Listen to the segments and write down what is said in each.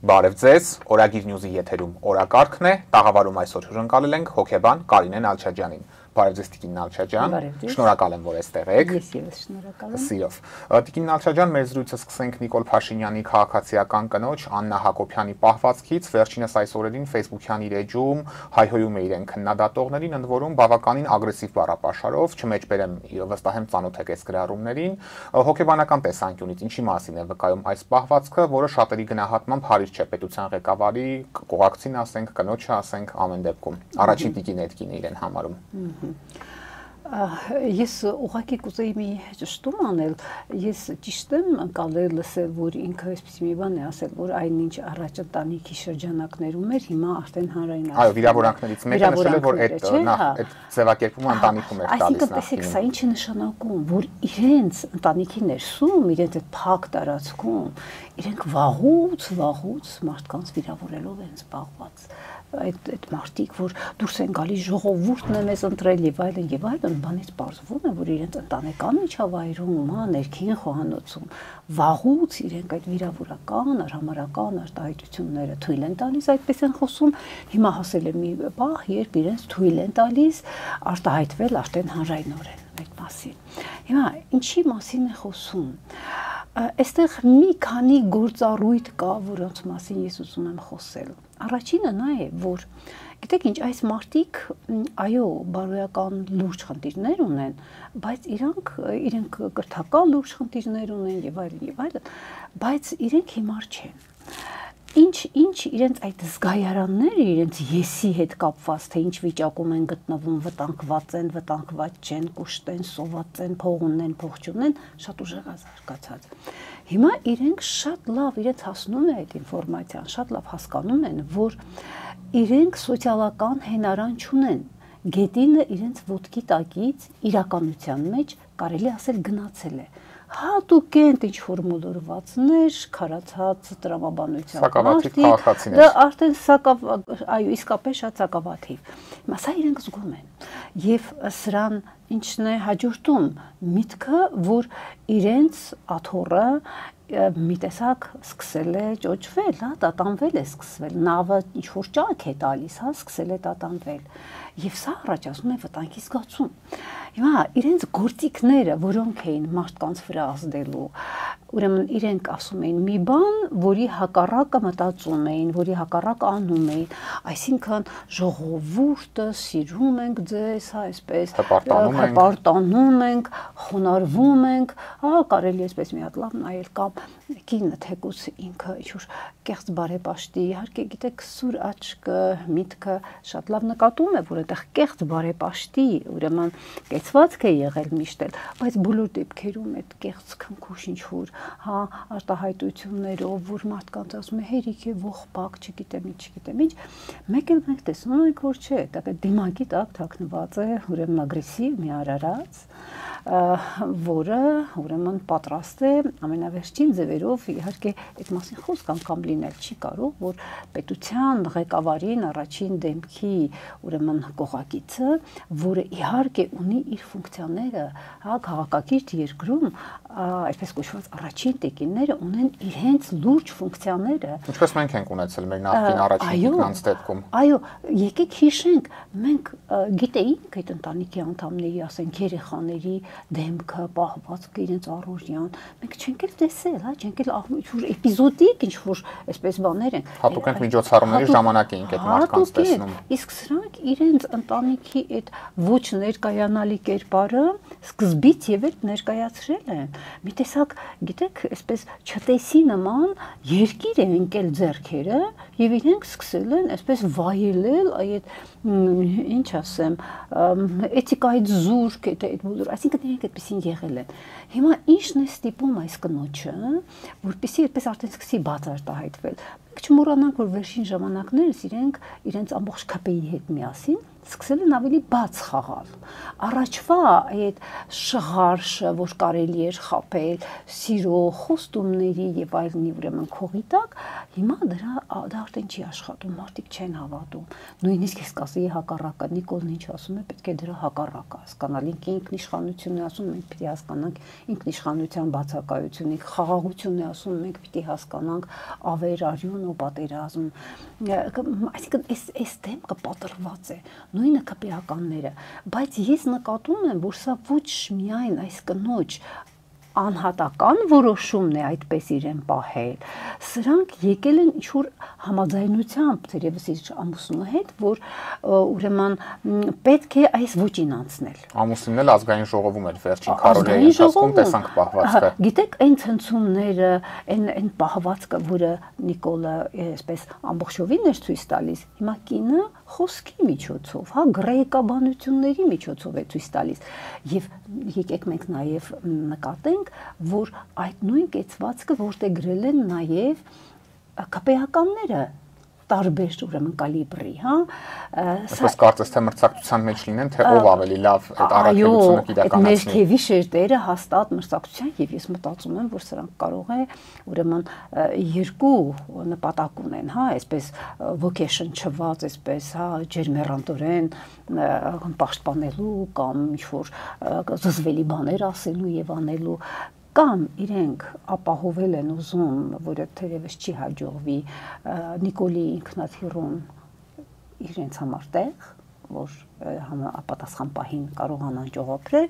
Բարև ձեզ, Օրագիր Նյուզի եթերում օրակարգն է, տաղավարում այսօր հյուրընկալել ենք հոգեբան Կարինե Նալչաջյանին։ Բարև ձեզ Տիկին Նալչաջյան, շնորհակալ եմ, որ այստեղ եք։ Ես ևս շնորհակալ եմ։ Սիրով։ Տիկին Նալչաջյան, մեր զրույցը սկսենք Նիկոլ Փաշինյանի քաղաքացիական կնոջ Աննա Հակոբյանի պահվածքից, վերջինս այս օրերին Facebook-յան իր էջում հայհոյում է իրեն քննադատողներին, ընդ որում բավականին ագրեսիվ բառապաշարով, չմեջբերեմ վստահ եմ ծանոթ եք այս գրառումներին, հոգեբանական տեսանկյունից ինչի մասին է վկայում այս պահվածքը, որը շատերի գնահատմամբ հարիր չէ պետության ղեկավարի, կողակցին ասենք, կնոջը ասենք ամեն դեպքում։ Առաջին տիկին էդքին է իրեն համարում։ Ես ուղղակի կուզեի մի ճշտում անել, ես ճիշտ եմ ընկալել լսել, որ ինքը այսպես մի բան է ասել, որ այնինչ առաջ ընտանիքի շրջանակներում էր, հիմա արդեն հանրային Այո, վիրավորանքներից մեկը նշել է, որ այդ ձևակերպումը ընտանիքում էր տալիս նախ։ Այսինքն տեսեք, սա ինչ է նշանակում, որ իրենց ընտանիքի ներսում, իրենց այդ փակ տարածքում, իրենք վաղուց մարդկանց վիրավորելով են զբաղված։ Այդ մարդիկ, որ դուրս են գալիս ժողովուրդն է մեզ ընտրել եւ այլն, բանից պարզվում է, որ իրենց ընտանեկան միջավայրում, ներքին խոհանոցում վաղուց իրենք այդ վիրավորական, արհամարական արտահայտությունները թույլ են տալիս, այդպես են խոսում, հիմա հասել է մի պահ, երբ իրենց թույլ են տալիս արտահայտվել արդեն հանրայնորեն այդ մասին։ Հիմա ինչի մասին է խոսում։ Այստեղ մի քանի գործառույթ կա, որոնց մասին ես ուզում եմ խոսել։ Առաջինը նա է, որ գիտեք ինչ, այս մարդիկ, այո, բարոյական լուրջ խնդիրներ ունեն, բայց իրենք կրթական լուրջ խնդիրներ ունեն եւ այլն, բայց իրենք հիմար չեն։ Ինչ իրենց այդ զգայարանները, իրենց եսի հետ կապված, թե ինչ վիճակում են գտնվում, վտանգված են, վտանգված չեն, կուշտ են, սոված են, փող ունեն, փող չունեն, շատ ուժեղ զարգացած։ Հիմա իրենք շատ լավ իրենց հասնում է այդ ինֆորմացիան, շատ լավ հասկանում են, որ իրենք սոցիալական հենարան չունեն։ Գետինը իրենց ոտքի տակից իրականության մեջ կարելի ասել գնացել է։ Հատուկ են ինչ-որ մոլորվածներ, քարացած տրամաբանության մարդիկ, դա արդեն այո, իսկապես շատ սակավաթիվ։ Հիմա սա իրենք զգում են։ Եվ սրան ինչն է հաջորդում, միտքը, որ իրենց աթոռը մի տեսակ սկսել է ճոճվել, տատանվել է սկսվել, նավը ինչ-որ ճաք է տալիս, սկսել է տատանվել։ Եվ սա առաջացնում է վտանգի զգացում։ Հիմա իրենց գործիքները, որոնք էին մարդկանց վրա ազդելու, ուրեմն իրենք ասում էին մի բան, որի հակառակը մտածում էին, որի հակառակը անում էին, այսինքն ժողովուրդը սիրում ենք ձեզ, այսպես հպարտանում ենք, խոնարհվում ենք, կարելի է այսպես մի հատ լավ նայել կամ կինը թեկուց ինքը ինչ-որ կեղծ բարեպաշտի, իհարկե գիտեք, սուր աչքը, միտքը շատ լավ նկատում է, որ այդտեղ կեղծ բարեպաշտի, ուրեմն կեցվածք է եղել միշտ էլ, բայց բոլոր դեպքերում այդ կեղծ քնքուշ ինչ-որ, արտահայտություններով, որ մարդկանց ասում է հերիք է, ողբակ, չգիտեմ ինչ, մեկ էլ մենք տեսնում ենք, որ չէ, դա դիմակի տակ թաքնված է, ուրեմն ագրեսիվ մի արարած, որը ուրեմն պատրաստ է ամենավերջին ձևերով, իհարկե այդ մասին խոսք անգամ լինել չի կարող, որ պետության ղեկավարին առաջին դեմքի ուրեմն կողակիցը, որը իհարկե ունի իր ֆունկցիաները, քաղաքակիրթ երկրում, այսպես կոչված առաջին տեկինները ունեն իրենց լուրջ ֆունկցիաները։ Ինչպես մենք ենք ունեցել մեր նախկին առաջին տիկնանց դեպքում։ Այո, եկեք հիշենք, մենք գիտեինք այդ ընտանիքի անդամների, ասենք երեխաների դեմքը, պահվածքը, իրենց առօրյան, մենք չենք էլ տեսել, չենք էլ ինչ-որ էպիզոդիկ ինչ-որ այսպես բաներ են։ Հատուկ ենք միջոցառումների ժամանակ էինք այդ մարդկանց տեսնում։ Իսկ սրանք իրենց ընտանիքի այդ ոչ ներկայանալի կերպարը սկզբից եւ էլ ներկայացրել են։ Մի տեսակ, գիտեք, այսպես չտեսի նման երկիր է ընկել ձեռքերը եւ իրենք սկսել են այսպես վայելել այդ ինչ ասեմ, էթիկայից զուրկ այդ բոլոր, այսինքն իրենք այդպեսին եղել են։ Հիմա ինչն է ստիպում այս կնոջը, որպեսզի այդպես արդեն սկսի բաց արտահայտվել։ Մենք չմոռանանք, որ վերջին ժամանակներս իրենց ամբողջ ԿՊ-ի հետ միասին սկսել են ավելի բաց խաղալ։ Առաջվա այդ շղարշը, որ կարելի էր խաբել, սիրո, խոստումների եւ այլնի ուրեմն քողի տակ, հիմա դա մարդը ինչի աշխատում, մարդիկ չեն հավատում։ Նույնիսկ ես կասեի հակառակը, Նիկոլն ինչ ասում է, պետք է դրա հակառակը հասկանալ։ Ինքնիշխանությունն է ասում, մենք պիտի հասկանանք ինքնիշխանության բացակայությունը, խաղաղությունն է ասում, մենք պիտի հասկանանք ավերարյուն ու պատերազմ։ Այսինքն այս դեմքը պատրված է, նույնը քպեականները, բայց ես նկատում եմ, որ սա ոչ միայն այս կնոջ անհատական որոշումն է այդպես իրեն պահել, սրանք եկել են ինչ-որ համաձայնությամբ թերևս իր ամուսնու հետ, որ ուրեմն պետք է այս ոճին անցնել։ Ամուսինն էլ ազգային ժողովում էր վերջին քարոզիայի ընթացքում տեսանք պահվածքը։ Գիտեք, այն ցնցումները, այն պահվածքը, որը Նիկոլը այսպես ամբողջովին էր ցույց տալիս, հիմա կինը խոսքի միջոցով, հա, գրեհկաբանությունների միջոցով է ցույց տալիս։ Եվ եկեք մենք նաև նկատենք, որ այդ նույն կեցվածքը որտեղ գրել են նաև քպեականները տարբեր ուրեմն կալիբրի, հա։ Այսպես կարծես թե մրցակցության մեջ լինեն, թե ով ավելի լավ այդ առաքելությունը կիրականացնի։ Այո, այդ ներքևի շերտերը հաստատ մրցակցության, եւ ես մտածում եմ, որ սրանք կարող է ուրեմն երկու նպատակ ունեն, հա, այսպես vocation-չված, այսպես, հա, ջերմեռանդորեն պաշտպանելու կամ ինչ-որ զզվելի բաներ ասելու եւ անելու, կամ իրենք ապահովել են ուզում, որը թերևս չի հաջողվի Նիկոլի ինքնաթիռում իրենց համար տեղ, որ ապատասխան պահին կարողանան ճողոպրել,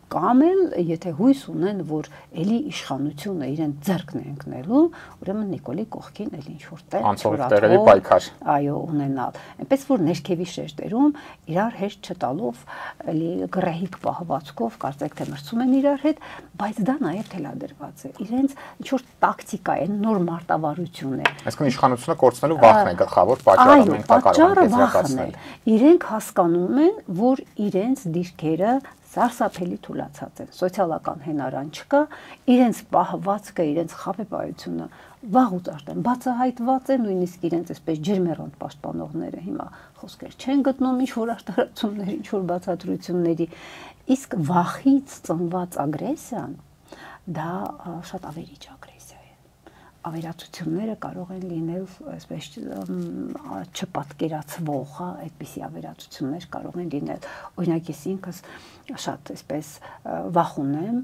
կամ էլ եթե հույս ունեն, որ էլի իշխանությունը իրեն ձեռքն է ընկնելու, ուրեմն Նիկոլի կողքին էլ ինչ-որ տեղ անցորդների պայքար, այո, ունենալ։ Այնպես որ ներքևի շերտերում իրար հետ չտալով, էլի գրեհիկ պահվածքով, կարծեք թե մրցում են իրար հետ, բայց դա նաև թելադրված է։ Իրենց ինչ-որ տակտիկա է, նոր մարտավարություն է։ Այսինքն իշխանությունը կորցնելու վախն է գլխավոր պատճառը, մենք դա կարող ենք եզրակացնել։ Իրենք հասկանում են, որ իրենց դիրքերը սարսափելի թուլացած են, սոցիալական հենարան չկա, իրենց պահվածքը, իրենց խաբեբայությունը վաղուց արդեն բացահայտված է, նույնիսկ իրենց այսպես ջերմեռանդ պաշտպանողները հիմա խոսքեր չեն գտնում ինչ-որ արտահայտությունների, ինչ-որ բացատրությունների, իսկ վախից ծնված ագրեսիան դա շատ ավերիչ ագրեսիա է։ Ավերածությունները կարող են լինել այսպես չպատկերացվող, հա, այդպիսի ավերածություններ կարող են լինել։ Օրինակ ես ինքս շատ այսպես վախ ունեմ,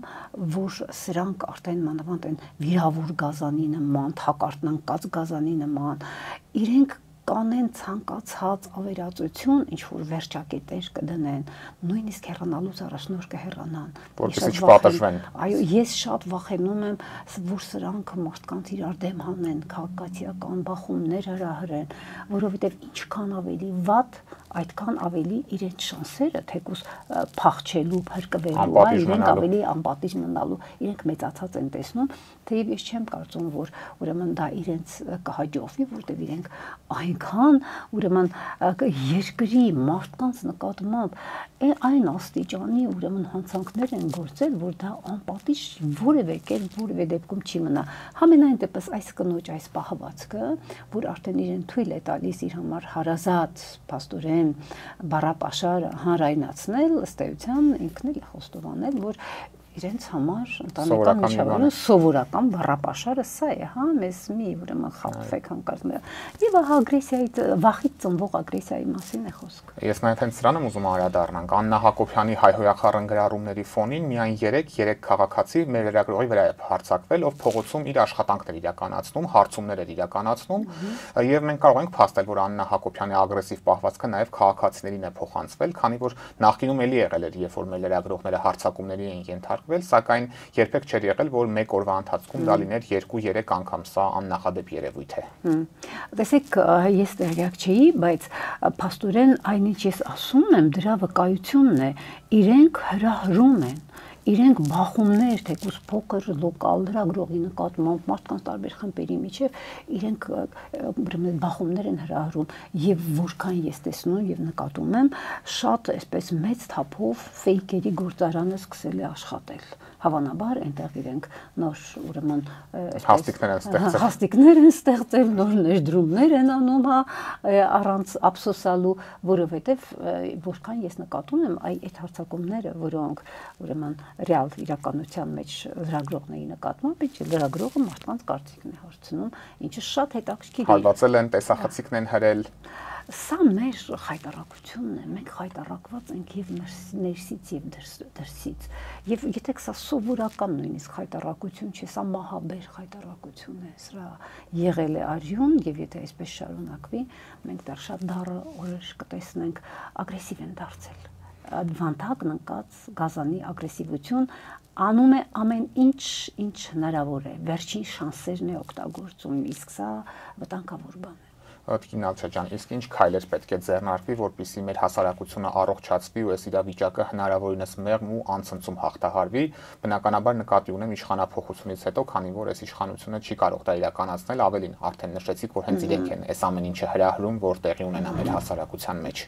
որ սրանք արդեն մանավանդ են վիրավոր գազանի նման, թակարդնանկած գազանի նման, իրենք կանեն ցանկացած ավերածություն, ինչ որ վերջակետեր կդնեն, նույնիսկ հեռանալուց առաջ նոր կհեռանան, որպեսզի չպատժվեն։ Այո, ես շատ վախենում եմ, որ սրանք մարդկանց իրար դեմ հանեն, քաղաքացիական բախումներ հրահրեն, որովհետև ինչքան ավելի վատ, այդքան ավելի իրենց շանսերը թեկուզ փախչելու, փրկվելու, իրենք ավելի անպատիժ մնալու, իրենք մեծացած են տեսնում, թեև ես չեմ կարծում, որ ուրեմն դա իրենց կհաջողվի, որտեղ իրենք այնքան ուրեմն երկրի մարդկանց նկատմամբ այն աստիճանի ուրեմն հանցանքներ են գործել, որ դա անպատիժ որևէ կերպ որևէ դեպքում չի մնա։ Համենայն դեպս այս կնոջ այս պահվածքը, որ արդեն իրեն թույլ է տալիս իր համար հարազատ փաստորեն բառապաշար հանրայնացնել, ըստ էության ինքն էլ է խոստովանել, որ իրենց համար ընտանեկան միջավայրում սովորական բառապաշարը սա է, հա, մեզ մի ուրեմն խաբվեք հանկարծ եւ ագրեսիայի վախից ծնվող ագրեսիայի մասին է խոսքը։ Ես նաեւ հենց սրան եմ ուզում անդրադառնանք Աննա Հակոբյանի հայհոյախառն գրառումների ֆոնին միայն 3 քաղաքացի մեր լրագրողի վրա է հարձակվել, ով փողոցում իր աշխատանքներ իրականացնում, հարցումներ էր իրականացնում եւ մենք կարող ենք փաստել, որ Աննա Հակոբյանի ագրեսիվ պահվածքը նաեւ քաղաքացիներին է փոխանցվել, քանի որ նախկինում էլի եղել էր, երբ որ մեր լրագրողները հարձակումների էին ենթարկվել, սակայն երբեք չէր եղել, որ մեկ օրվա ընթացքում դա լիներ 2-3 անգամ, սա աննախադեպ երևույթ է։ Տեսեք, ես տեղյակ չէի, բայց փաստորեն այնինչ ես ասում եմ, դրա վկայությունն է, իրենք հրահրում են, իրենք բախումներ, թեկուզ փոքր լոկալ լրագրողի նկատմամբ մարդկանց տարբեր խմբերի միջև իրենք ուրեմն բախումներ են հրահրում եւ որքան ես տեսնում եւ նկատում եմ, շատ այսպես մեծ թափով ֆեյքերի գործարանը սկսել է աշխատել։ Հավանաբար այնտեղ իրենք նոր ուրեմն այսպես հաստիկներ են ստեղծել, նոր ներդրումներ են անում, հա, առանց ափսոսալու, որովհետեւ որքան ես նկատում եմ, այդ հարձակումները, որոնք ուրեմն ռեալ իրականության մեջ լրագրողների նկատմամբ, ինչ լրագրողը մարդկանց կարծիքն է հարցնում, ինչը շատ հետաքրքիր է։ Հարվածել են, տեսախցիկն են հրել։ Սա մեր խայտարակությունն է, մենք խայտարակված ենք եւ ներսից եւ դրսից։ Եվ եթե սա սովորական նույնիսկ խայտարակություն չէ, սա մահաբեր խայտարակություն է, սա եղել է արյուն եւ եթե այսպես շարունակվի, մենք դեռ շատ դառը օրեր կտեսնենք ագրեսիվ են դարձել։ Վանդակն ընկած գազանի ագրեսիվություն անում է ամեն ինչ հնարավոր է, վերջին շանսերն է օգտագործում, իսկ սա վտանգավոր բան է։ Տիկին Ալչաջյան, իսկ ինչ քայլեր պետք է ձեռնարկվի, որպեսզի մեր հասարակությունը առողջացվի ու այս իրավիճակը հնարավորինս մեղմ ու անցնցում հաղթահարվի, բնականաբար նկատի ունեմ իշխանափոխությունից հետո, քանի որ այս իշխանությունը չի կարող դա իրականացնել, ավելին արդեն նշեցիք, որ հենց իրենք են այս ամեն ինչը հրահրում, որ տեղի ունենա մեր հասարակության մեջ։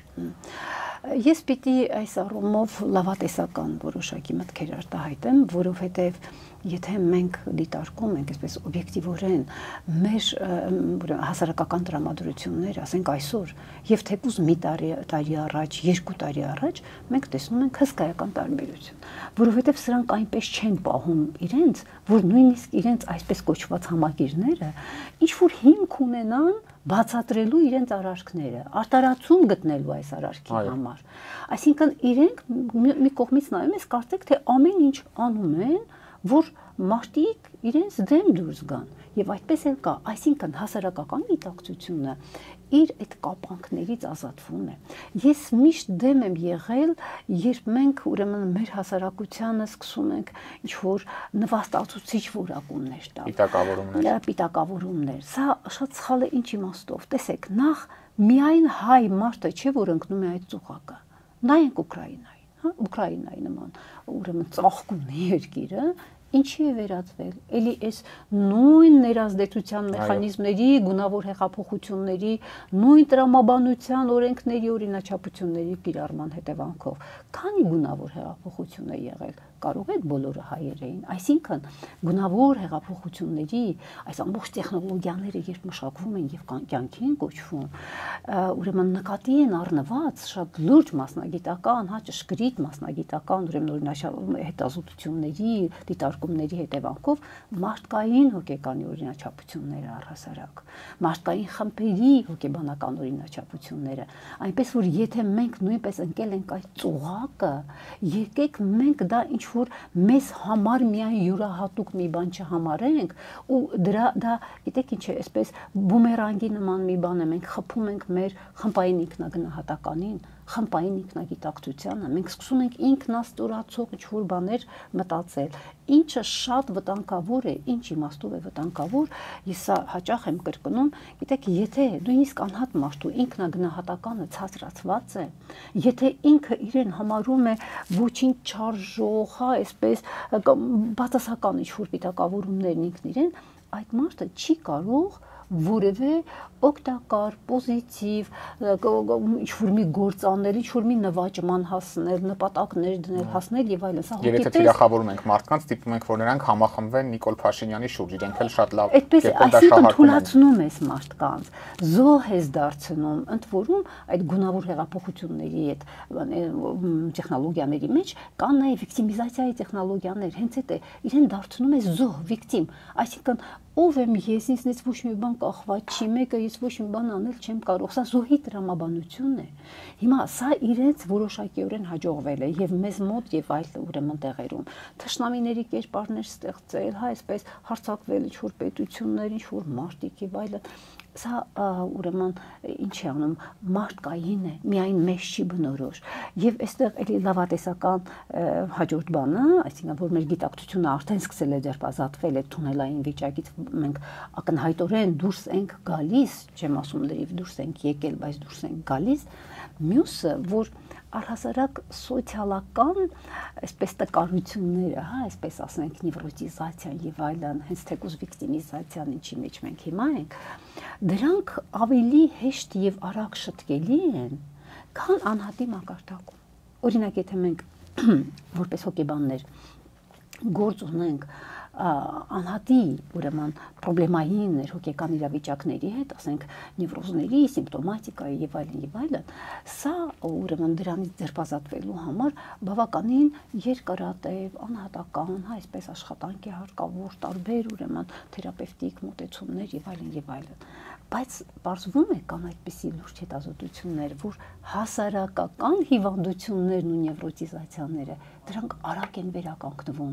Ես պիտի այս առումով լավատեսական որոշակի մտքեր արտահայտեմ, որովհետև եթե մենք դիտարկում ենք այսպես օբյեկտիվորեն մեր հասարակական տրամադրությունները, ասենք այսօր, եւ թեկուզ մի տարի առաջ, 2 տարի առաջ, մենք տեսնում ենք հսկայական տարբերություն, որովհետեւ սրանք այնպես չեն պահում իրենց, որ նույնիսկ իրենց այսպես կոչված համակիրները ինչ որ հիմք ունենան բացատրելու իրենց արարքները, արտարացում գտնելու այս արարքի համար։ Այսինքն իրենք մի կողմից նայում ես, կարծեք թե ամեն ինչ անում են, որ մարդիկ իրենց դեմ դուրս գան եւ այդպես էլ կա, այսինքն հասարակական գիտակցությունը իր այդ կապանքներից ազատվում է։ Ես միշտ դեմ եմ եղել, երբ մենք ուրեմն մեր հասարակությանը սկսում ենք ինչ որ նվաստացուցիչ որակումներ տալ։ Պիտակավորումներ։ Սա շատ սխալ է ինչ իմաստով։ Տեսեք, նախ միայն հայ մարդը չէ, որ ընկնում է այդ ծուղակը։ Նայենք Ուկրաինային, հա, Ուկրաինայի նման ուրեմն ծաղկուն երկիրը ինչի է վերածվել, էլի այս նույն ներազդեցության մեխանիզմների, գունավոր հեղափոխությունների, նույն տրամաբանության օրենքների, օրինաչափությունների կիրառման հետևանքով։ Քանի գունավոր հեղափոխություն է եղել, կարող է բոլորը հայեր էին, այսինքն գունավոր հեղափոխությունների այս ամբողջ տեխնոլոգիաները երբ մշակվում են եւ կյանքի են կոչվում, ուրեմն նկատի են առնված շատ լուրջ մասնագիտական, հա ճշգրիտ մասնագիտական, ուրեմն հետազոտությունների, դիտարկումների հետևանքով մարդկային հոգեկանի օրինաչափությունները առհասարակ, մարդկային խմբերի հոգեբանական օրինաչափությունները, այնպես որ եթե մենք նույնպես ընկել ենք այդ ծուղակը, եկեք մենք դա ինչ որ մեզ համար միայն յուրահատուկ մի բան չհամարենք ու դա գիտեք ինչ է, այսպես բումերանգի նման մի բան է, մենք խփում ենք մեր խմբային ինքնագնահատականին, խմբային ինքնագիտակցությանը, մենք սկսում ենք ինքնաստորացող ինչ-որ բաներ մտածել, ինչը շատ վտանգավոր է, ինչ իմաստով է վտանգավոր, ես սա հաճախ եմ կրկնում, գիտեք, եթե նույնիսկ անհատ մարդու ինքնագնահատականը ցածրացված է, եթե ինքը իրեն համարում է ոչինչ չարժող, հա, այսպես բացասական ինչ-որ պիտակավորումներն ինքն իրեն, այդ մարդը չի կարող որևէ օգտակար, պոզիտիվ, ինչ-որ մի գործ անել, ինչ-որ մի նվաճման հասնել, նպատակներ դնել, հասնել եւ այլն։ Եվ եթե թիրախավորում ենք մարդկանց, դիտում ենք, որ նրանք համախմբվեն Նիկոլ Փաշինյանի շուրջ, իրենք էլ շատ լավ կերպով դա շահարկում են։ Թույլատնում ես մարդկանց, զոհ ես դարձնում, ընդ որում այդ գունավոր հեղափոխությունների այդ տեխնոլոգիաների մեջ կան նաեւ վիկտիմիզացիայի տեխնոլոգիաներ, հենց այդ է, իրեն դարձնում է զոհ, վիկտիմ, այսինքն ով եմ ես, ինձնից ոչ մի բան կախված չի, մեկը ես ոչ մի բան անել չեմ կարող, սա զոհի տրամաբանությունն է։ Հիմա սա իրենց որոշակիորեն հաջողվել է եւ մեզ մոտ եւ այլ ուրեմն տեղերում թշնամիների կերպարներ ստեղծել, հա, այսպես հարձակվել ինչ-որ պետություններ, ինչ-որ մարտիկ եւ այլն։ Սա ուրեմն ինչ է անում, մարդկային է, միայն մեզ չի բնորոշ։ Եվ այստեղ էլի լավատեսական հաջորդ բանը, այսինքն որ մեր գիտակցությունը արդեն սկսել է դերբազատվել այդ թունելային վիճակից, մենք ակնհայտորեն դուրս ենք գալիս, չեմ ասում լրիվ դուրս ենք եկել, բայց դուրս ենք գալիս, մյուսը, որ առհասարակ սոցիալական այսպես տկարությունները, հա, այսպես ասենք նևրոտիզացիան եւ այլն, հենց թեկուզ վիկտիմիզացիան, ինչի մեջ մենք հիմա ենք, դրանք ավելի հեշտ եւ արագ շտկելի են, քան անհատի մակարդակում։ Օրինակ, եթե մենք որպես հոգեբաններ գործ ունենք անհատի ուրեմն պրոբլեմային հոգեկան իրավիճակների հետ, ասենք նևրոզների, սիմպտոմատիկայի եւ այլն, սա ուրեմն դրանից ձերբազատվելու համար բավականին երկարատև, անհատական, այսպես աշխատանքի հարկավոր տարբեր ուրեմն թերապևտիկ մոտեցումներ եւ այլն, բայց բարձվում է կան այդպիսի լուրջ հետազոտություններ, որ հասարակական հիվանդություններն ու նևրոտիզացիաները դրանք արագ են վերականգնվում,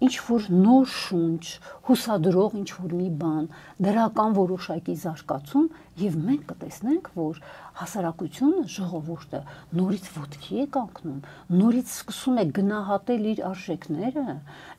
ինչ որ նոր շունչ, հուսադրող ինչ որ մի բան, դրական որոշակի զարգացում եւ մենք կտեսնենք, որ հասարակությունը, ժողովուրդը նորից ոտքի է կանգնում, նորից սկսում է գնահատել իր արժեքները,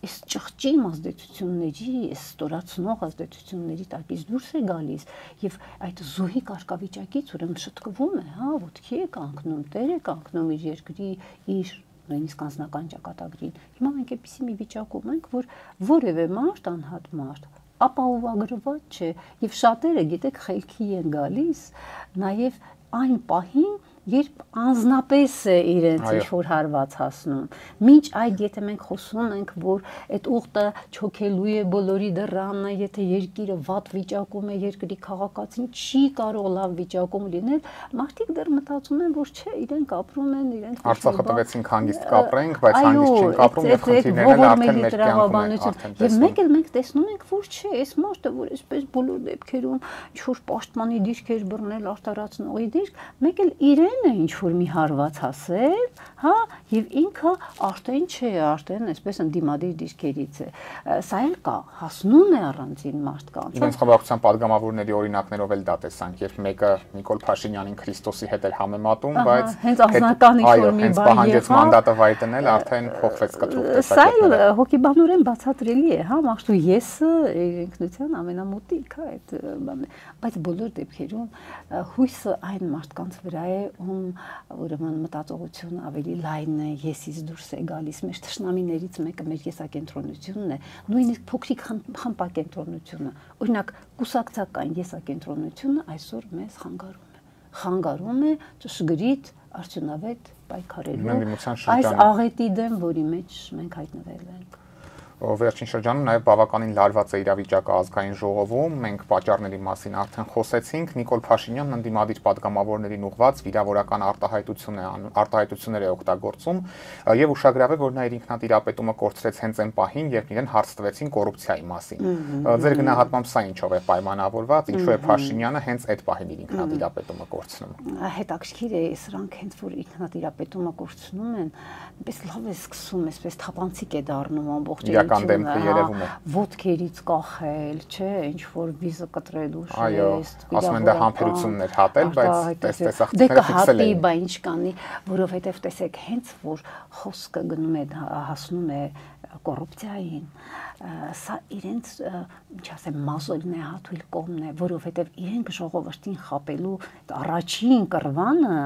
այս ճղճի ազդեցությունների, այս ստորացնող ազդեցությունների տակից դուրս է գալիս եւ այդ զոհի կարգավիճակից ուրեմն շտկվում է, հա, ոտքի է կանգնում, տեր է կանգնում իր երկրի, իր նույնիսկ անձնական ճակատագրին։ Հիմա մենք այնպիսի մի վիճակում ենք, որ որևէ մարդ, անհատ մարդ ապահովագրված չէ եւ շատերը գիտեք խելքի են գալիս նաեւ այն պահին, երբ անznապես է իրենց ինչ որ հարված հասնում։ Մինչ այդ եթե մենք խոսում ենք, որ այդ ուղտը չոքելու է բոլորի դռանը, եթե երկիրը վատ վիճակում է, երկրի քաղաքացին չի կարող լավ վիճակում լինել, մարդիկ դեռ մտածում են, որ չէ, իրենք ապրում են, իրենք Արցախը տվեցին հանգիստ կապրենք, բայց հանգիստ չենք ապրում եւ խնդիրներն արդեն մեր կյանքում են։ Եվ մեկ էլ մենք տեսնում ենք, որ չէ, այս մարդը, որ այսպես բոլոր դեպքերում ինչ որ պաշտպանի դիրք էր բռնել, արտարացնողի դիրք, մեկ էլ իրեն է ինչ որ մի հարված հասել, հա, եւ ինքը արդեն չէ, արդեն այսպես ընդդիմադիր դիրքերից է։ Սա էլ կա, հասնում է առանձին մարդկանց։ Իրենց խմբակցության падգամավորների օրինակներով էլ դա տեսանք, երբ մեկը Նիկոլ Փաշինյանին Քրիստոսի հետ էր համեմատում, բայց հենց անձնական ինչ որ մի բան պահանջեց մանդատը վայտնել, արդեն փոխվեց կտրուկ տեսակետները։ Սա հոգեբանորեն բացատրելի է, հա, մարդու եսը ինքնության ամենամոտիկ, հա, այդ բանն է, բայց բոլոր դեպքերում հույսը այն մարդկանց վրա է, ում ուրեմն մտածողությունը ավելի լայն է, եսից դուրս է գալիս, մեր թշնամիներից մեկը մեր եսակենտրոնությունն է, նույնիսկ փոքրիկ խմբակենտրոնությունը, օրինակ կուսակցական եսակենտրոնությունը այսօր մեզ խանգարում է ճշգրիտ արդյունավետ պայքարելու այս աղետի դեմ, որի մեջ մենք հայտնվել ենք։ Վերջին շրջանում նաև բավականին լարված է իրավիճակը ազգային ժողովում, մենք պատճառների մասին արդեն խոսեցինք, Նիկոլ Փաշինյանն ընդդիմադիր падգամավորներին ուղղված վիրավորական արտահայտություններ է օգտագործում եւ ուշագրավ է, որ նա իր ինքնատիրապետումը կորցրեց հենց այն պահին, երբ իրեն հարց տվեցին կոռուպցիայի մասին։ Ձեր գնահատմամբ սա ինչով է պայմանավորված, ինչու է Փաշինյանը հենց այդ պահին իր ինքնատիրապետումը կորցնում։ Հետաքրքիր է, սրանք հենց որ ինքնատիրապետումը կորցնում են, այնպես լավ է սկսում, այսպես թափանցիկ է դառնում ամբողջ դեմքը երևում է ոտքերից կախել, չէ, ինչ որ վիզը կտրելու շեստ, ասում են դա համբերություններ հատել, բայց տեսախցիկները ֆիքսել են։ Բա ինչ կանի, որովհետև տեսեք, հենց որ խոսքը գնում է հասնում է կոռուպցիային, սա իրենց, ինչ ասեմ, մազոլն է, հատուլ կողմն է, որովհետև իրենք ժողովրդին խապելու առաջին կռվանը,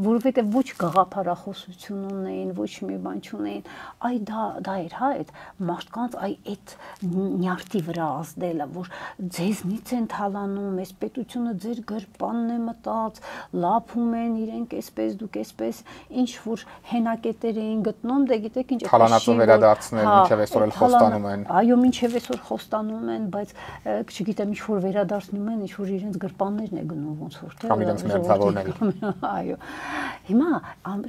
որովհետև ոչ գաղափարախոսություն ունեին, ոչ մի բան չունեին, այ դա էր, հա, այդ մարդկանց այդ նյարդի վրա ազդելը, որ ձեզնից են թալանում, այս պետությունը ձեր գրպանն է մտած, լափում են իրենք այսպես, դուք այսպես, ինչ որ հենակետեր էին գտնում, դե գիտեք ինչ թալանածը վերադարձնել, մինչև այսօր էլ խոստանում են։ Այո, մինչև այսօր խոստանում են, բայց չգիտեմ, ինչ որ վերադարձնում են, ինչ որ իրենց գրպաններն է գնում ոնց որ թե։ Կամ իրենց մերձավորների։ Այո։ Հիմա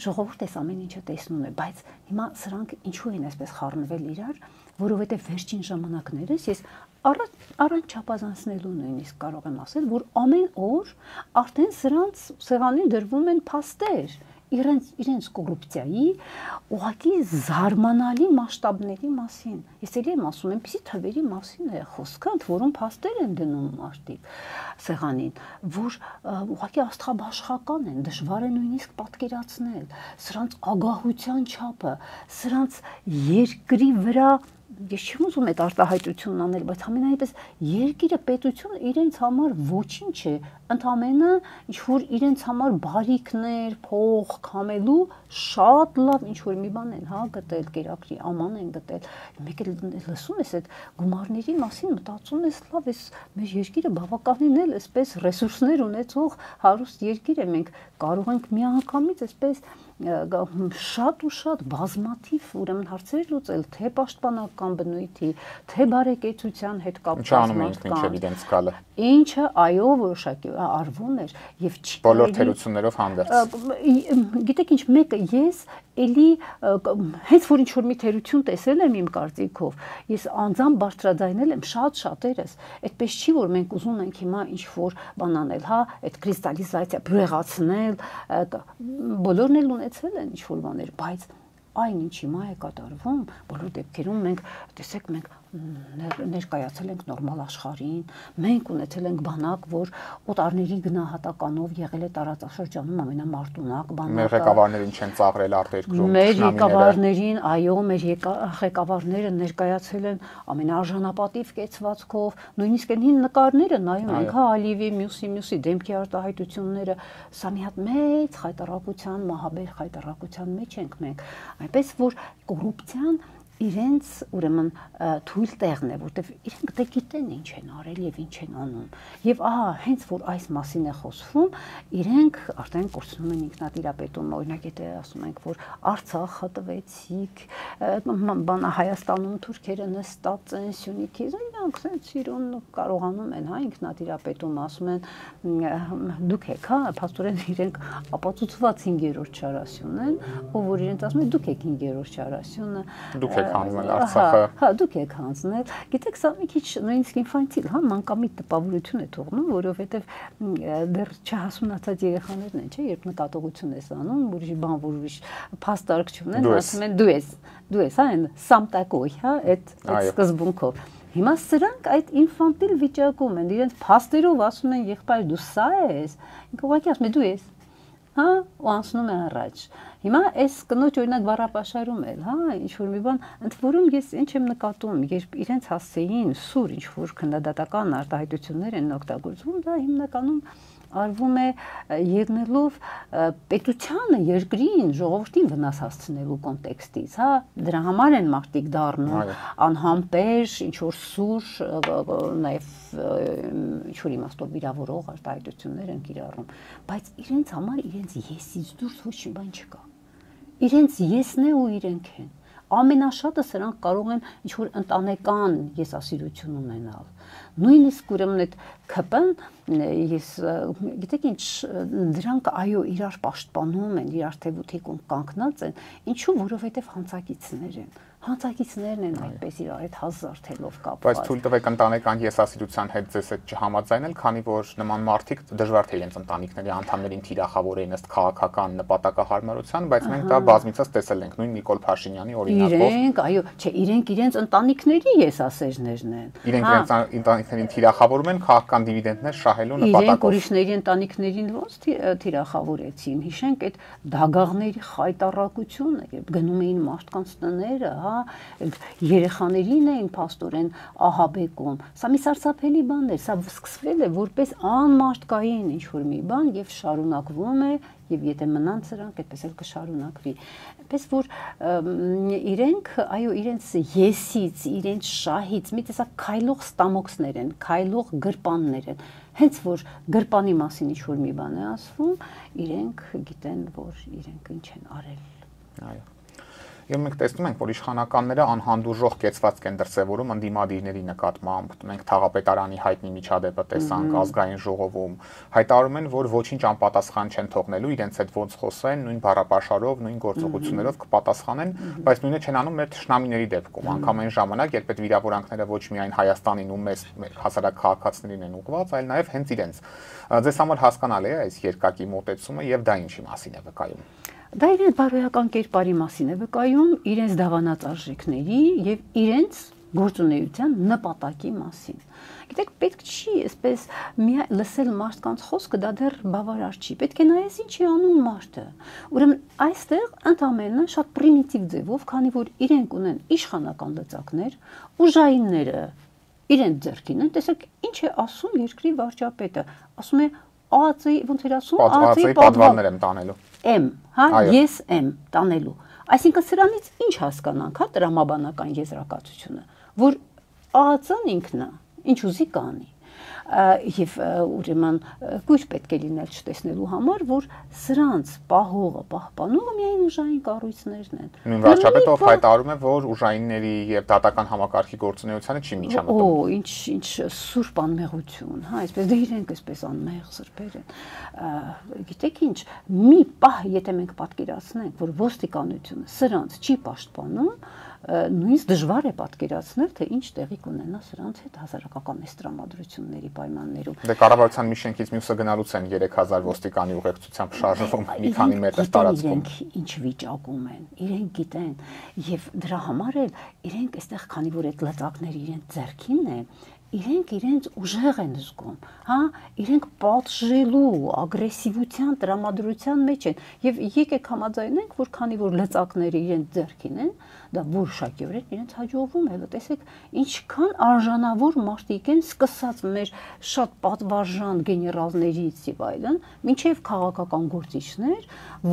ժողովուրդը այս ամեն ինչը տեսնում է, բայց հիմա սրանք ինչու են այսպես խառնվել իրար, որովհետև վերջին ժամանակներս ես առանց չափազանցնելու նույնիսկ կարող եմ ասել, որ ամեն օր արդեն սրանց սեղանին դրվում են փաստեր իրենց կոռուպցիայի ուղղակի զարմանալի մասշտաբների մասին։ Ես էլի եմ ասում, այնպիսի թվերի մասին է խոսքը, ընդ որում փաստեր են դնում մարդիկ սեղանին, որ ուղղակի աստղաբաշխական են, դժվար է նույնիսկ պատկերացնել սրանց ագահության չափը, սրանց երկրի վրա ես չեմ ուզում այդ արտահայտությունն անել, բայց համենայնպես երկիրը, պետությունը իրենց համար ոչինչ է, ընդամենը ինչ որ իրենց համար բարիքներ, փող քամելու շատ լավ ինչ որ մի բան են, հա, գտել, կերակրի աման են գտել։ Մեկ էլ լսում ես այդ գումարների մասին, մտածում ես, լավ, այս մեր երկիրը բավականին էլ այսպես ռեսուրսներ ունեցող հարուստ երկիր է, մենք կարող ենք միանգամից այսպես շատ ու շատ բազմաթիվ ուրեմն հարցեր լուծել, թե պաշտպանական բնույթի, թե բարեկեցության հետ կապված մարդկանց, ինչը այո որոշակի արվում էր եւ չի բոլոր թերություններով հանդերձ։ Գիտեք ինչ, մեկը ես էլի հենց որ ինչ որ մի թերություն տեսել եմ իմ կարծիքով, ես անձամբ բարձրաձայնել եմ շատ շատերս, այդպես չի որ մենք ուզում ենք հիմա ինչ որ բան անել, հա, այդ կրիստալիզացիա բյուրեղացնել, բոլորն էլ ունեցել են ինչ որ բաներ, բայց այն ինչ հիմա է կատարվում, բոլոր դեպքերում մենք, տեսեք, մենք ներկայացել ենք նորմալ աշխարհին, մենք ունեցել ենք բանակ, որ օտարների գնահատականով եղել է տարածաշրջանում ամենամարտունակ բանակը։ Մեր ղեկավարներին չեն ծաղրել արտերկրում։ Մեր ղեկավարներին, այո, մեր ղեկավարները ներկայացել են ամենաարժանապատիվ կեցվածքով, նույնիսկ այն հին նկարները նայում ենք, հա, Ալիևի, մյուսի դեմքի արտահայտությունները, սա մի հատ մեծ խայտառակության, մահաբեր խայտառակության մեջ ենք մենք, այնպես որ կոռուպցիան իրենց ուրեմն թույլ տեղն է, որտեվ իրենք դե գիտեն ինչ են արել եւ ինչ են անում։ Եւ ահա, հենց որ այս մասին է խոսվում, իրենք արդեն կորցնում են ինքնատիրապետումը, օրինակ եթե ասում ենք, որ Արցախ հատվեցիք, բանա Հայաստանում թուրքերը նստած են Սյունիքի, իրանք sense իրոն կարողանում են, հա, ինքնատիրապետում, ասում են դուք եք, հա, փաստորեն իրենք ապացուցված 5-րդ չարասյուն են, ով որ իրենց ասում են դուք եք 5-րդ չարասյունը, դուք եք հանձնել Արցախը։ Հա, դուք եք հանձնել։ Գիտեք, սա մի քիչ նույնիսկ ինֆանտիլ, հա, մանկամիտ տպավորություն է թողնում, որովհետև դեռ չհասունացած երեխաներն են, չէ, երբ նկատողություն ես անում, ուրիշ բան, որ ուրիշ փաստարկ չունեն, ասում են դու ես, հա, այն սամ տակոյ, հա, այդ սկզբունքով։ Հիմա սրանք այդ ինֆանտիլ վիճակում են, իրենց փաստերով ասում են եղբայր դու սա ես, ինքը ուղղակի ասում է դու ես, հա, ու անցնում է առաջ։ Հիմա այս կնոջ օրինակ բառապաշարում էլ, հա, ինչ որ մի բան, ընդ որում ես ինչ եմ նկատում, երբ իրենց հասցեին սուր ինչ որ քննադատական արտահայտություններ են օգտագործում, դա հիմնականում արվում է ելնելով պետությանը, երկրին, ժողովրդին վնաս հասցնելու կոնտեքստից, հա, դրա համար են մարդիկ դառնում անհամբեր, ինչ որ սուր, նաև ինչ որ իմաստով վիրավորող արտահայտություններ են կիրառում, բայց իրենց համար իրենց եսից դուրս ոչ մի բան չկա։ Իրենց եսն է ու իրենք են։ Ամենաշատը սրանք կարող են ինչ որ ընտանեկան եսասիրություն ունենալ։ Նույնիսկ ուրեմն այդ ԿՊ-ն, ես գիտեք ինչ, դրանք այո իրար պաշտպանում են, իրար թևութիկում կանգնած են, ինչու, որովհետև հանցակիցներ են։ Հանցակիցներն են այդպես իրար հետ հազարթելով կապված։ Բայց թույլ տվեք ընտանեկան եսասիրության հետ ձեզ հետ չհամաձայնել, քանի որ նման մարդիկ դժվար թե իրենց ընտանիքների անդամներին թիրախավորեն ըստ քաղաքական նպատակահարմարության, բայց մենք դա բազմիցս տեսել ենք, նույն Նիկոլ Փաշինյանի օրինակով։ Իրենք, այո, չէ, իրենք իրենց ընտանիքների եսասերներն են։ Իրենք իրենց ընտանիքներին թիրախավորում են քաղաքական դիվիդենդներ շահելու նպատակով։ Իրենք ուրիշների ընտանիքներին ոնց թիրախավորեցին։ Հիշենք այդ դագաղների խայտառակությունը, երբ գնում էին մարդկանց տները, հա, երեխաներին էին փաստորեն ահաբեկում։ Սա մի սարսափելի բան է, սա սկսվել է որպես անմարդկային ինչ-որ մի բան եւ շարունակվում է, եւ եթե մնան սրանք, այդպես էլ կշարունակվի։ Այնպես որ իրենք, այո, իրենց եսից, իրենց շահից մի տեսակ քայլող ստամոքսներ են, քայլող գրպաններ են։ Հենց որ գրպանի մասին ինչ-որ մի բան է ասվում, իրենք գիտեն, որ իրենք ինչ են արել։ Այո։ Եվ մենք տեսնում ենք, որ իշխանականները անհանդուրժող կեցվածք են դրսևորում ընդդիմադիրների նկատմամբ։ Մենք Թաղապետարանի հայտնի միջադեպը տեսանք ազգային ժողովում, հայտարարում են, որ ոչինչ անպատասխան չեն թողնելու, իրենց հետ ոնց խոսեն, նույն բառապաշարով, նույն գործողություններով կպատասխանեն, բայց նույնը չեն անում մեր թշնամիների դեպքում։ Անկամ այն ժամանակ, երբ այդ վիրավորանքները ոչ միայն Հայաստանին ու մեծ հասարակ քաղաքացիներին են ուղղված, այլ նաև հենց իրենց։ Ձեզ համար հասկանալի է այս երկակի մոտեցումը եւ դա ինչի մասին է վկայում։ Դա իրենց բարոյական կերպարի մասին է վկայում, իրենց դավանած արժեքների եւ իրենց գործունեության նպատակի մասին։ Գիտեք, պետք չի այսպես լսել մարդկանց խոսքը, դա դեռ բավարար չի։ Պետք է նայես ինչ է անում մարդը։ Ուրեմն այստեղ ընդամենը շատ պրիմիտիվ ձևով, քանի որ իրենք ունեն իշխանական լծակներ, ուժայինները իրենց ձեռքին են, տեսեք ինչ է ասում երկրի վարչապետը, ասում է ԱԾ-ի ոնց էր ասում, ԱԾ-ի պատվաններ եմ տանելու։ հա, ես եմ տանելու։ Այսինքն սրանից ինչ հասկանանք, հա, տրամաբանական եզրակացությունը, որ ԱԱԾ-ն ինքն է, ինչ ուզի կանի։ Եվ ուրեմն գույր պետք է լինել չտեսնելու համար, որ սրանց պահողը, պահպանումը միայն ուժային կառույցներն են։ Նույն վարչապետը ով հայտարարում է, որ ուժայինների եւ դատական համակարգի գործունեությանը չի միջամտում։ Ինչ սուրբ անմեղություն, հա, այսպես դե իրենք այսպես անմեղ սրբեր են։ Գիտեք ինչ, մի պահ եթե մենք պատկերացնենք, որ ոստիկանությունը սրանց չի պաշտպանում, նույնիսկ դժվար է պատկերացնել, թե ինչ տեղի կունենա սրանց հետ հասարակական տրամադրությունների պայմաններում։ Դե կառավարության մի շենքից մյուսը գնալուց են 3000 ոստիկանի ուղեկցությամբ շարժվում մի քանի մետր տարածքում։ Իրենք ինչ վիճակում են, իրենք գիտեն, եւ դրա համար էլ իրենք այստեղ քանի որ այդ լծակները իրենց ձեռքին է, իրենք իրենց ուժեղ են զգում, հա, իրենք պատժելու ագրեսիվության տրամադրության մեջ են եւ եկեք համաձայնենք, որ քանի որ լծակները իրենց ձեռքին են, դա որոշակիորեն իրենց հաջողվում է, տեսեք, ինչքան արժանավոր մարդիկ են, սկսած մեր շատ պատվարժան գեներալներից եւ այլն, մինչեւ քաղաքական գործիչներ,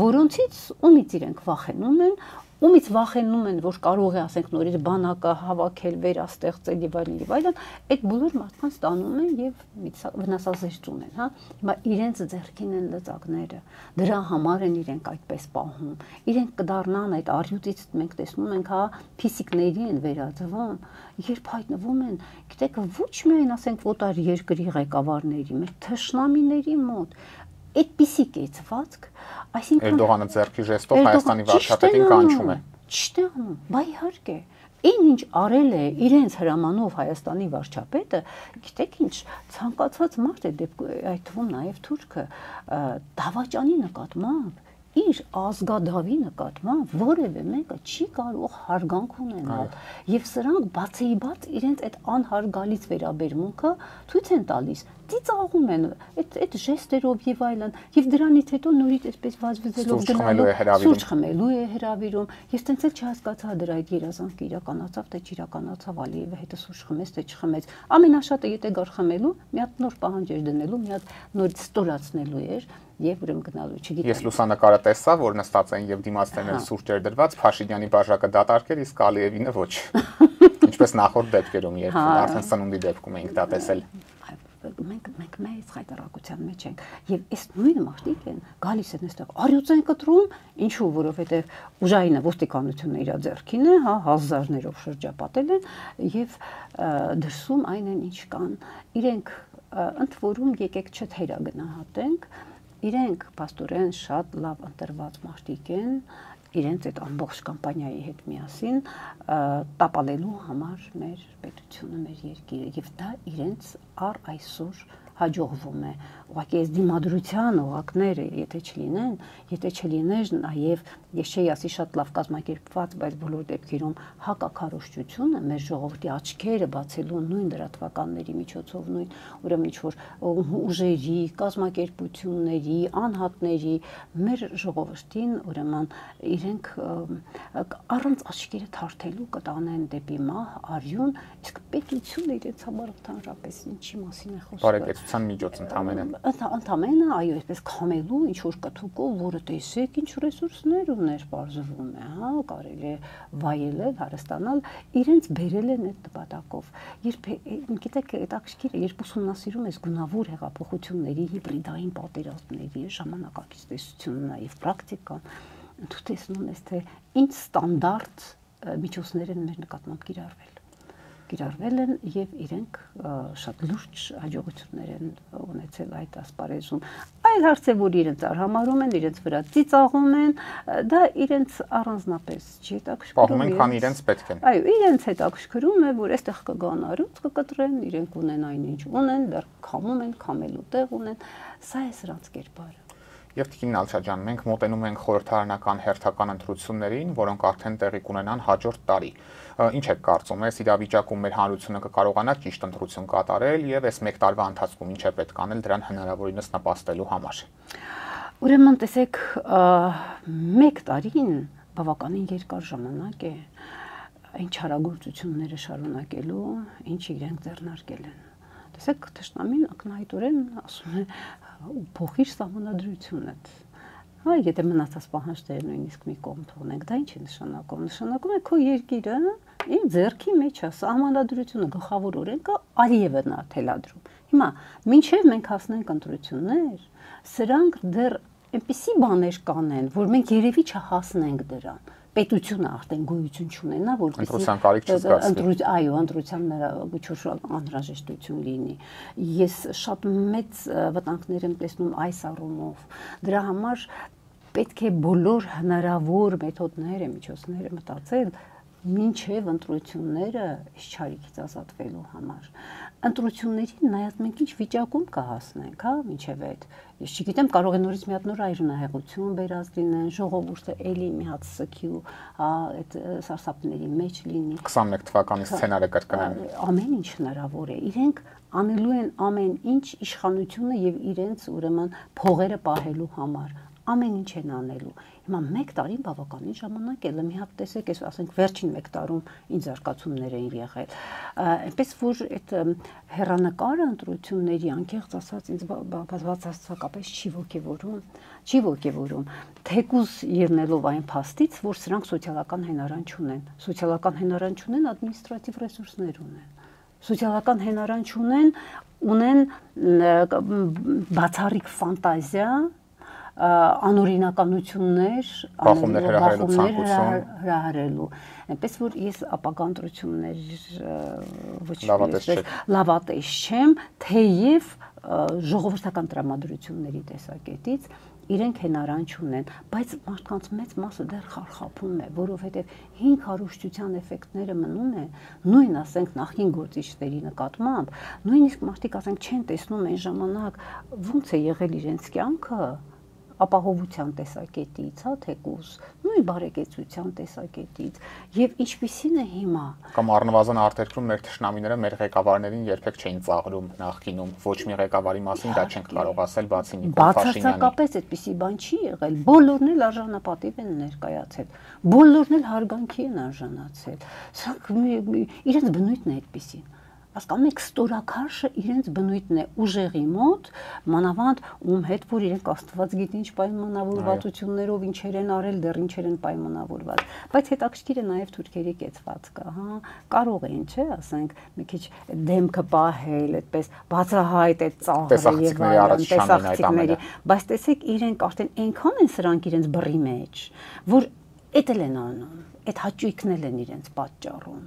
որոնցից ումից իրենք վախենում են, ումից վախենում են, որ կարող է, ասենք, նորից բանակը հավաքել, վերաստեղծել եւ այլն, այդ բոլոր մարդկանց տանում են եւ վնասազերծում են, հա։ Հիմա իրենց ձեռքին են լծակները, դրա համար են իրենք այդպես պահում։ Իրենք կդառնան այդ արյուծից մենք տեսնում ենք, հա, փիսիկների են վերածվում, երբ հայտնվում են, գիտեք, ոչ միայն, ասենք, օտար երկրի ղեկավարների, մեր թշնամիների մոտ այդպիսի կեցվածք, այսինքն Էրդողանը ձեռքի ժեստով Հայաստանի վարչապետին կանչում է։ Ճիշտ է անում, բա իհարկե։ Ինչ արել է իրենց հրամանով Հայաստանի վարչապետը, գիտեք ինչ, ցանկացած մարդ է այդ թվում նաև թուրքը դավաճանի նկատմամբ իր ազգադավի նկատմամբ որևէ մեկը չի կարող հարգանք ունենալ եւ սրանք բացեիբաց իրենց այդ անհարգալից վերաբերմունքը ցույց են տալիս ծիծաղում են այդ ժեստերով եւ այլն եւ դրանից հետո նորից այսպես վազվզելով սուրճ խմելու է հրավիրում ես տենց էլ չհասկացա դրա այդ երազանքը իրականացավ թե չիրականացավ Ալիևը հետո սուրճ խմեց թե չխմեց ամենաշատը եթե գար խմելու մի հատ նոր պահանջ էր դնելու մի հատ նորից ստորացնելու էր եւ ուրեմն գնալու չգիտեմ ես լուսանկարը տեսա որ նստած են եւ դիմացներն էլ սուրճ էր դրված Փաշինյանի բաժակը դատարկել իսկ Ալիևինը ոչ ինչպես նախորդ դեպքերում երբ արդեն սնունդի դեպքում էինք դա տեսել մենք մեծ հայտարարության մեջ ենք եւ այս նույն մարդիկ են գալիս են այստեղ արյուծ են կտրում ինչու որովհետեւ ուժայինը ոստիկանությունն իր ձեռքին է հա հազարներով շրջապատել են եւ դրսում այն են ինչ կան իրենք ընդ որում եկեք չթերագնահատենք իրենք փաստորեն շատ լավ ընտրված մարդիկ են իրենց այդ ամբողջ կամպանիայի հետ միասին տապալելու համար մեր պետությունը, մեր երկիրը եւ դա իրենց առ այսօր հաջողվում է ուղղակի այս դիմադրության օղակները եթե չլիներ նաեւ ես չէի ասի շատ լավ կազմակերպված բայց բոլոր դեպքերում հակակարողջությունը մեր ժողովրդի աչքերը բացելու նույն դրատվականների միջոցով նույն ուրեմն ինչ որ ուժերի կազմակերպությունների անհատների մեր ժողովրդին ուրեմն իրենք առանց աչքերը թարթելու կտանեն դեպի մահ արյուն իսկ պետությունը իրենց համար ընդհանրապես ինչի մասին է խոսքը բարեկեցության միջոց ընդամենը այո այսպես քամելու ինչ որ կթուկով որը տեսեք ինչ ռեսուրսներ ուներ բարձվում է հա կարելի է վայելել հարստանալ իրենց բերել են այդ նպատակով երբ գիտեք այդ ակշքերը երբ ուսումնասիրում ես գունավոր հեղափոխությունների հիբրիդային պատերազմների ժամանակակից տեսությունը նաև պրակտիկան դու տեսնում ես թե ինչ ստանդարտ միջոցներ են մեր նկատմամբ կիրառվել են եւ իրենք շատ լուրջ հաջողություններ են ունեցել այդ ասպարեզում այլ հարց է որ իրենց արհամարում են իրենց վրա ծիծաղում են դա իրենց առանձնապես չի հետաքրքրում պահում են քան իրենց պետք են այո իրենց հետաքրքրում է որ այստեղ կգան արյուծ կկտրեն իրենք ունեն այնինչ ունեն դեռ քամում են քամելու տեղ ունեն սա է սրանց կերպարը Եվ Տիկին Նալչաջան, մենք մոտենում ենք խորհրդարանական հերթական ընտրություններին, որոնք արդեն տեղի կունենան հաջորդ տարի։ Ինչ եք կարծում, այս իրավիճակում մեր հանրությունը կկարողանա ճիշտ ընտրություն կատարել եւ այս մեկ տարվա ընթացքում ինչ է պետք անել դրան հնարավորինս նպաստելու համար։ Ուրեմն տեսեք, մեկ տարին բավականին երկար ժամանակ է ինչ հարագործությունները շարունակելու, ինչ իրենք ձեռնարկել են։ Տեսեք, թշնամին ակնհայտորեն ասում է փոխիր սահմանադրությունդ։ Հա, եթե մնացած պահանջները նույնիսկ մի կողմ թողնենք, դա ինչ է նշանակում։ Նշանակում է քո երկիրը իր ձեռքի մեջ է, սահմանադրությունը, գլխավոր օրենքը Ալիևն է թելադրում։ Հիմա, մինչև մենք հասնենք ընտրություններ, սրանք դեռ այնպիսի բաներ կանեն, որ մենք երևի չհասնենք դրան։ Պետությունը արդեն գոյություն չունենա, որպեսզի ընտրության կարիք չզգացվի։ Այո, ընտրության անհրաժեշտություն լինի։ Ես շատ մեծ վտանգներ եմ տեսնում այս առումով։ Դրա համար պետք է բոլոր հնարավոր մեթոդները, միջոցները մտածել մինչև ընտրությունները իշխարիքից ազատվելու համար։ Ընտրություններին նայած մենք ինչ վիճակում կհասնենք, հա, մինչև այդ։ Ես չգիտեմ, կարող է նորից մի հատ նոր այժմնահեղություն բերած լինեն, ժողովուրդը էլի մի հատ սքի ու այդ սարսափների մեջ լինի։ 21 թվականի սցենարը կրկնեն։ Ամեն ինչ հնարավոր է։ Իրենք անելու են ամեն ինչ իշխանությունը եւ իրենց ուրեմն փողերը պահելու համար։ Ամեն ինչ են անելու։ Հիմա 1 տարին բավականին ժամանակ է, մի հատ տեսեք, ես ասենք վերջին 1 տարում ինչ զարգացումներ են եղել։ Այնպես որ այդ հեռանկարը ընտրությունների անկեղծ ասած ինձ բացարձակապես չի ոգևորում, թեկուզ ելնելով այն փաստից, որ սրանք սոցիալական հենարան չունեն։ Սոցիալական հենարան չունեն, ադմինիստրատիվ ռեսուրսներ ունեն։ Սոցիալական հենարան ունեն բացառիկ ֆանտազիա, անօրինականություններ, բախումներ հրահրելու։ Այնպես որ ես ապագա ընտրություններ ոչ լավատես չեմ, թեև ժողովրդական տրամադրությունների տեսակետից իրենք հենարան չունեն, բայց մարդկանց մեծ մասը դեռ խարխափում է, որովհետև 5 հարուստության էֆեկտները մնում են, նույն ասենք նախին գործիչների նկատմամբ, նույնիսկ մարդիկ ասենք չեն տեսնում այն ժամանակ ոնց է եղել իրենց կյանքը, ապահովության տեսակետից, հա, թեկուզ, նույն բարեկեցության տեսակետից, եւ ինչպիսին է հիմա։ Կամ առնվազն արտերկրում մեր թշնամիները մեր ղեկավարներին երբեք չէին ծաղրում նախկինում, ոչ մի ղեկավարի մասին դա չենք կարող ասել, բացի Նիկոլ Փաշինյանի։ Բացարձակապես այդպիսի բան չի եղել, բոլորն էլ արժանապատիվ են ներկայացել, բոլորն էլ հարգանքի են արժանացել։ Սրանք իրենց բնույթն է այդպիսին։ Հասկանում եք, ստորաքարշը իրենց բնույթն է ուժեղի մոտ, մանավանդ ում հետ որ իրենք Աստված գիտի ինչ պայմանավորվածություններով ինչեր են արել, դեռ ինչեր են պայմանավորված։ Բայց հետաքրքիր է նաև թուրքերի կեցվածքը, հա, կարող են, չէ, ասենք, մի քիչ դեմքը պահել, այդպես բացահայտ այդ ծաղրը եւ այլն, տեսախցիկների, բայց տեսեք, իրենք արդեն այնքան են սրանք իրենց բռի մեջ, որ էդ էլ են անում, այդ հաճույքն էլ են իրենց պատճառում։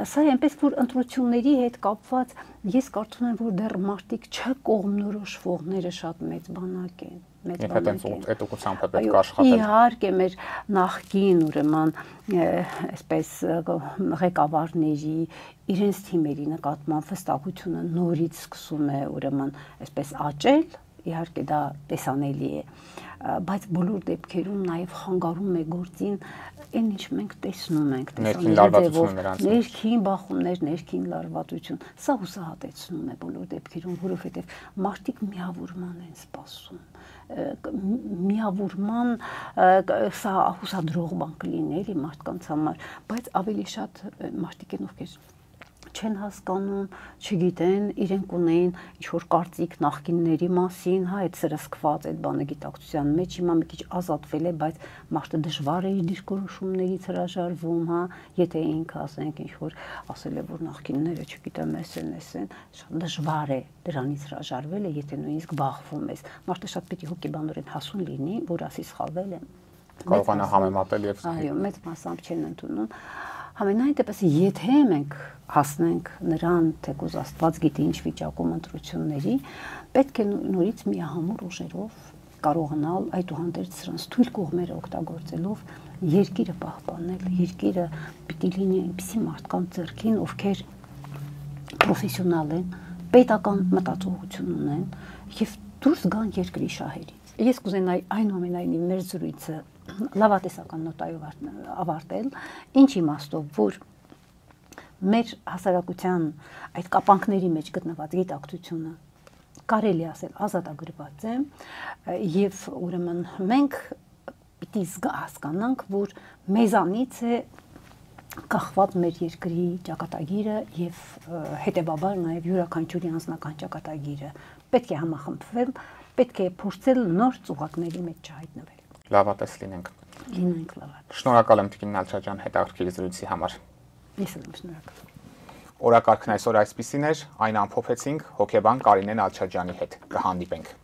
Սա այնպես որ ընտրությունների հետ կապված ես կարծում եմ որ դեռ մարդիկ չկողմնորոշվողները շատ մեծ բանակ են, այդ ուղղությամբ է պետք է աշխատել։ Իհարկե մեր նախկին ուրեմն այսպես ղեկավարների իրենց թիմերի նկատմամբ վստահությունը նորից սկսում է ուրեմն այսպես աճել, իհարկե դա տեսանելի է, բայց բոլոր դեպքերում նաև խանգարում է գործին այն ինչ մենք տեսնում ենք, ներքին բախումներ, ներքին լարվածություն, սա հուսահատեցնում է բոլոր դեպքերում, որովհետև մարդիկ միավորման են սպասում, միավորման սա հուսադրող բան կլինի էլի մարդկանց համար, բայց ավելի շատ մարդիկ են ովքեր չեն հասկանում, չգիտեն, իրենք ունեին ինչ-որ կարծիք նախկինների մասին, հա, այդ սրսկված այդ բանը գիտակցության մեջ հիմա մի քիչ ազատվել է, բայց մարդը դժվար է իր դիրքորոշումներից հրաժարվում, հա, եթե ինքը ասենք ինչ-որ ասել է, որ նախկինները, չգիտեմ, էս են, շատ դժվար է դրանից հրաժարվելը, եթե նույնիսկ բախվում ես։ Մարդը շատ պիտի հոգեբանորեն հասուն լինի, որ ասի սխալվել եմ։ Կարողանա համեմատել եւ այո, մեծ մասամբ չեն ընդունում։ Համենայն դեպս եթե մենք հասնենք նրան, թեկուզ Աստված գիտի ինչ վիճակում ընտրությունների, պետք է նորից միահամուռ ուժերով կարողանալ այդուհանդերձ սրանց թույլ կողմերը օգտագործելով երկիրը պահպանել, երկիրը պիտի լինի այնպիսի մարդկանց ձեռքին, ովքեր պրոֆեսիոնալ են, պետական մտածողություն ունեն եւ դուրս գան երկրի շահերից։ Ես կուզենայի այնուամենայնիվ մեր զրույցը լավատեսական նոտայով ավարտել, ինչ իմաստով, որ մեր հասարակության այդ կապանքների մեջ գտնված գիտակցությունը կարելի ասել ազատագրված է եւ ուրեմն մենք պիտի հասկանանք, որ մեզանից է կախված մեր երկրի ճակատագիրը եւ հետեւաբար նաեւ յուրաքանչյուրի անձնական ճակատագիրը պետք է համախմբվել, պետք է փորձել նոր ծուղակների մեջ չհայտնվել։ Լավատես լինենք։ Լինենք լավատ։ Շնորհակալ եմ Տիկին Նալչաջյան հետաքրքիր զրույցի համար։ Ես եմ շնորհակալ։ Օրակարգն այսօր այսպիսին էր, այն ամփոփեցինք հոկեբան Կարինե Նալչաջյանի հետ։ Կհանդիպենք։